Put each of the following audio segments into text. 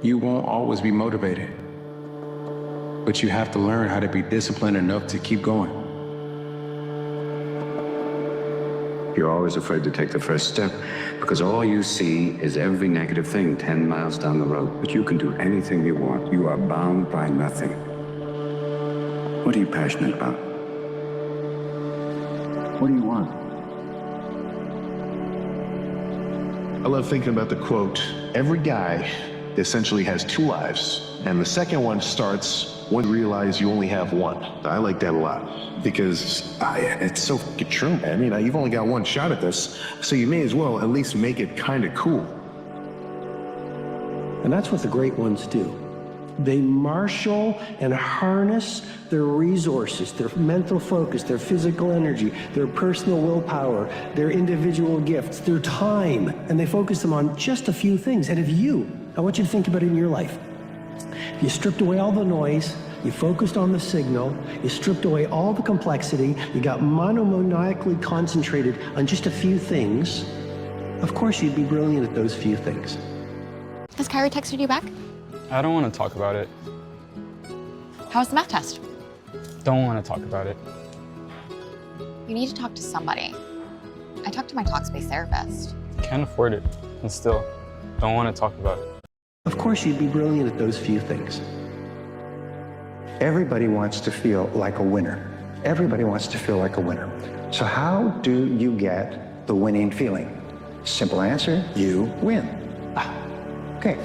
You won't always be motivated, but you have to learn how to be disciplined enough to keep going. You're always afraid to take the first step because all you see is every negative thing 10 miles down the road. But you can do anything you want. You are bound by nothing. What are you passionate about? What do you want? I love thinking about the quote, every guy essentially has two lives, and the second one starts when you realize you only have one. I like that a lot because it's so fucking true, man. I mean, you've only got one shot at this, so you may as well at least make it kind of cool. And that's what the great ones do. They marshal and harness their resources, their mental focus, their physical energy, their personal willpower, their individual gifts, their time, and they focus them on just a few things. And I want you to think about it in your life. If you stripped away all the noise, you focused on the signal, you stripped away all the complexity, you got monomaniacally concentrated on just a few things, of course you'd be brilliant at those few things. Has Kyrie texted you back? I don't want to talk about it. How was the math test? Don't want to talk about it. You need to talk to somebody. I talked to my Talkspace therapist. Can't afford it, and still, don't want to talk about it. Of course you'd be brilliant at those few things. Everybody wants to feel like a winner. Everybody wants to feel like a winner. So how do you get the winning feeling? Simple answer, you win. Okay,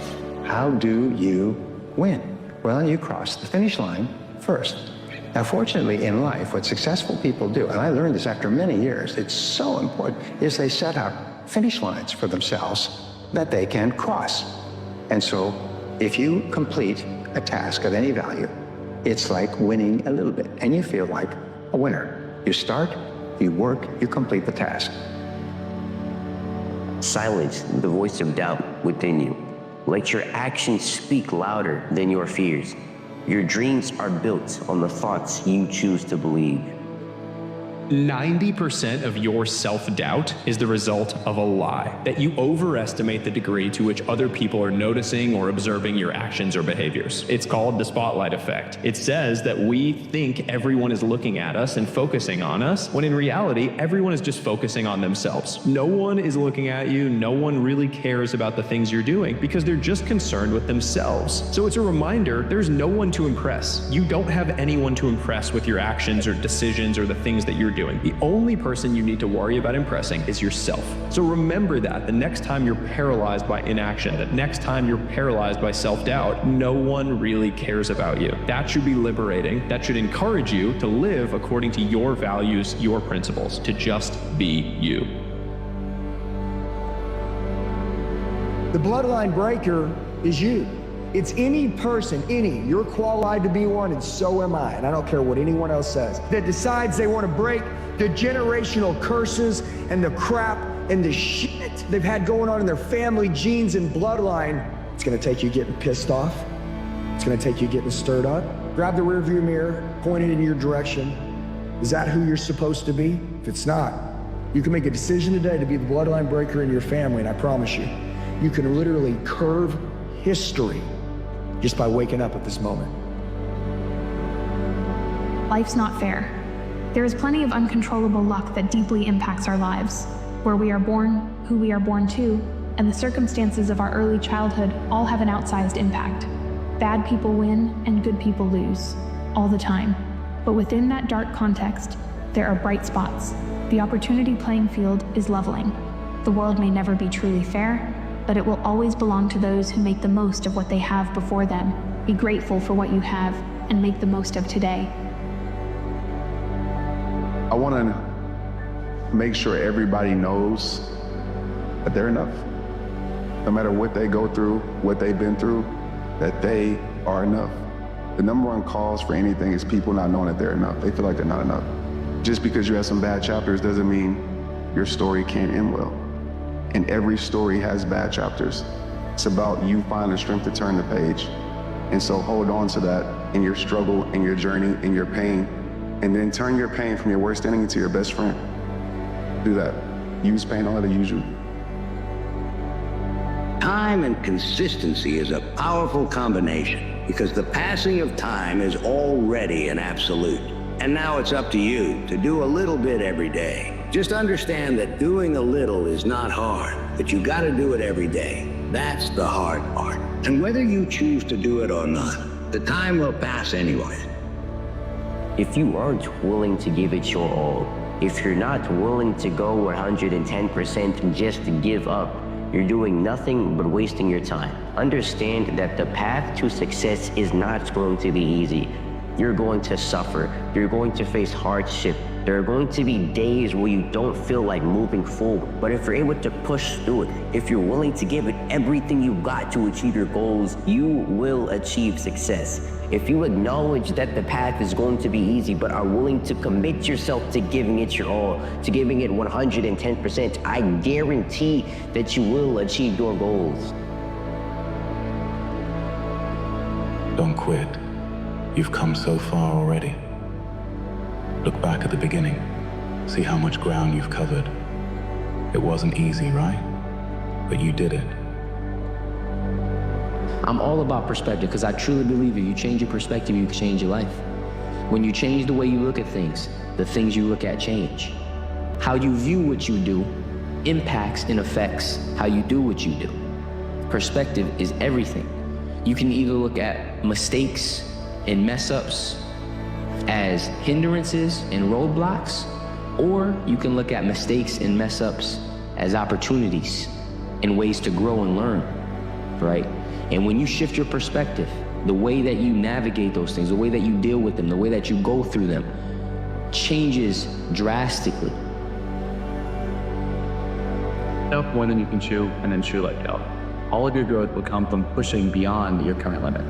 how do you win? Well, you cross the finish line first. Now, fortunately in life, what successful people do, and I learned this after many years, it's so important, is they set out finish lines for themselves that they can cross. And so if you complete a task of any value, it's like winning a little bit, and you feel like a winner. You start, you work, you complete the task. Silence the voice of doubt within you. Let your actions speak louder than your fears. Your dreams are built on the thoughts you choose to believe. 90% of your self-doubt is the result of a lie, that you overestimate the degree to which other people are noticing or observing your actions or behaviors. It's called the spotlight effect. It says that we think everyone is looking at us and focusing on us, when in reality, everyone is just focusing on themselves. No one is looking at you. No one really cares about the things you're doing because they're just concerned with themselves. So it's a reminder, there's no one to impress. You don't have anyone to impress with your actions or decisions or the things that you're doing. The only person you need to worry about impressing is yourself. So remember that the next time you're paralyzed by inaction, the next time you're paralyzed by self-doubt, no one really cares about you. That should be liberating. That should encourage you to live according to your values, your principles, to just be you. The bloodline breaker is you. It's any person, you're qualified to be one, and so am I, and I don't care what anyone else says, that decides they want to break the generational curses and the crap and the shit they've had going on in their family, genes, and bloodline. It's gonna take you getting pissed off. It's gonna take you getting stirred up. Grab the rearview mirror, point it in your direction. Is that who you're supposed to be? If it's not, you can make a decision today to be the bloodline breaker in your family, and I promise you, you can literally curve history just by waking up at this moment. Life's not fair. There is plenty of uncontrollable luck that deeply impacts our lives. Where we are born, who we are born to, and the circumstances of our early childhood all have an outsized impact. Bad people win and good people lose, all the time. But within that dark context, there are bright spots. The opportunity playing field is leveling. The world may never be truly fair, but it will always belong to those who make the most of what they have before them. Be grateful for what you have and make the most of today. I want to make sure everybody knows that they're enough. No matter what they go through, what they've been through, that they are enough. The number one cause for anything is people not knowing that they're enough. They feel like they're not enough. Just because you have some bad chapters doesn't mean your story can't end well. And every story has bad chapters. It's about you finding the strength to turn the page. And so hold on to that in your struggle, in your journey, in your pain, and then turn your pain from your worst enemy to your best friend. Do that. Use pain only to use you. Time time and consistency is a powerful combination because the passing of time is already an absolute. And now it's up to you to do a little bit every day. Just understand that doing a little is not hard, but you gotta do it every day. That's the hard part. And whether you choose to do it or not, the time will pass anyway. If you aren't willing to give it your all, if you're not willing to go 110% just to give up, you're doing nothing but wasting your time. Understand that the path to success is not going to be easy. You're going to suffer. You're going to face hardship. There are going to be days where you don't feel like moving forward. But if you're able to push through it, if you're willing to give it everything you've got to achieve your goals, you will achieve success. If you acknowledge that the path is going to be easy, but are willing to commit yourself to giving it your all, to giving it 110%, I guarantee that you will achieve your goals. Don't quit. You've come so far already. Look back at the beginning. See how much ground you've covered. It wasn't easy, right? But you did it. I'm all about perspective because I truly believe if you change your perspective, you can change your life. When you change the way you look at things, the things you look at change. How you view what you do impacts and affects how you do what you do. Perspective is everything. You can either look at mistakes and mess-ups as hindrances and roadblocks, or you can look at mistakes and mess-ups as opportunities and ways to grow and learn, right? And when you shift your perspective, the way that you navigate those things, the way that you deal with them, the way that you go through them, changes drastically. Know when you can chew and then chew like hell. All of your growth will come from pushing beyond your current limit.